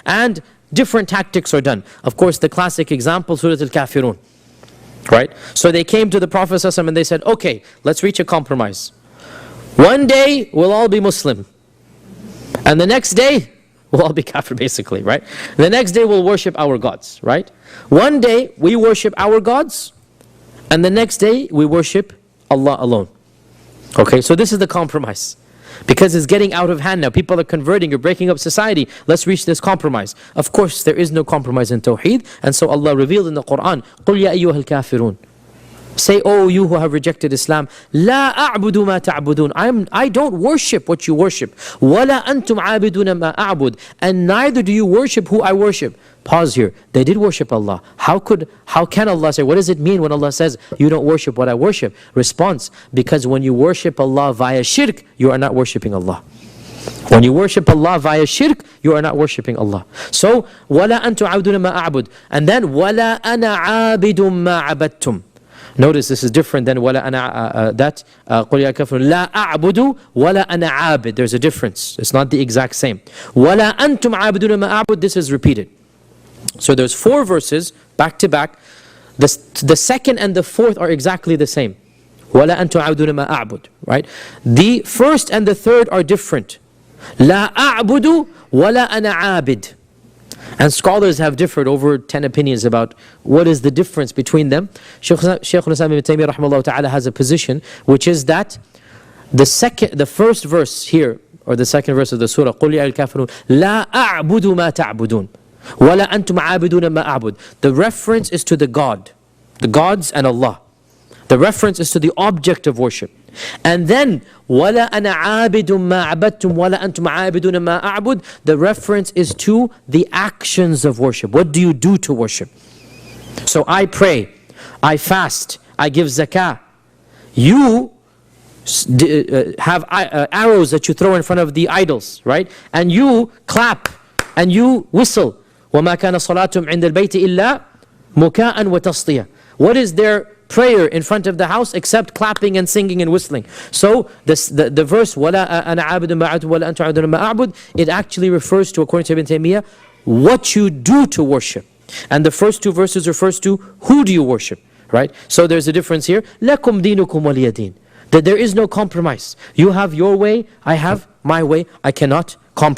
And different tactics are done. Of course, the classic example, Surah Kaafiroon. Right? So they came to the Prophet ﷺ and they said, okay, let's reach a compromise. One day, we'll all be Muslim. And the next day, we'll all be kafir, basically, right? The next day, we'll worship our gods, right? One day, we worship our gods. And the next day, we worship Allah alone. Okay, so this is the compromise. Because it's getting out of hand now. People are converting, you're breaking up society. Let's reach this compromise. Of course, there is no compromise in Tawheed. And so Allah revealed in the Quran, قُلْ يَا أَيُّهَا الْكَافِرُونَ. Say, oh, you who have rejected Islam, لَا أَعْبُدُ مَا تَعْبُدُونَ. I don't worship what you worship. وَلَا أَنْتُمْ عَابِدُونَ مَا أَعْبُدُ. And neither do you worship who I worship. Pause here. They did worship Allah. How can Allah say, what does it mean when Allah says, you don't worship what I worship? Response, because when you worship Allah via shirk, you are not worshipping Allah. When you worship Allah via shirk, you are not worshipping Allah. So, وَلَا أَنْتُمْ عَابِدُونَ مَا أَعْبُدُ. And then, وَلَا أَنَا عَابِدٌ مَا عَبَدْتُمْ. Notice this is different than وَلَا أَنَا قُلْ يَا كَافِرُونَ لَا أَعْبُدُ وَلَا أَنَا عَابِد. There's a difference. It's not the exact same. وَلَا أَنْتُمْ عَابِدُونَ مَا أَعْبُدُ. This is repeated. So there's 4 verses back to back. The second and the fourth are exactly the same. وَلَا أَنْتُمْ عَابِدُونَ مَا أَعْبُدُ. Right? The first and the third are different. لَا أَعْبُدُ وَلَا أَنَا عَابِد. And scholars have differed over 10 opinions about what is the difference between them. Shaykh al-Islam ibn Taymiyyah rahimahullah ta'ala has a position which is that the first verse here, or the second verse of the surah, قُلْ يَا الْكَافِرُونَ لَا أَعْبُدُ مَا تَعْبُدُونَ وَلَا أَنْتُمْ عَابِدُونَ مَا أَعْبُدُ. The reference is to the gods and Allah. The reference is to the object of worship. And then, وَلَا أَنَا عَابِدٌ مَا عَبَدْتُمْ وَلَا أَنْتُمْ عَابِدُونَ مَا أَعْبُدُ. The reference is to the actions of worship. What do you do to worship? So I pray, I fast, I give zakah. You have arrows that you throw in front of the idols, right? And you clap, and you whistle. وَمَا كَانَ صَلَاتُمْ عِنْدَ الْبَيْتِ إِلَّا مُكَاءً وَتَصْطِيًا. What is their prayer in front of the house except clapping and singing and whistling? So the verse وَلَا أَنَا عَابِدٌ مَا عَبَدْتُمْ وَلَا أَنْتُمْ عَابِدُونَ مَا أَعْبُدُ, it actually refers to, according to Ibn Taymiyyah, what you do to worship. And the first 2 verses refers to who do you worship, right? So there's a difference here. لَكُمْ دِينُكُمْ وَلِيَ دِينٍ. That there is no compromise. You have your way, I have my way. I cannot compromise.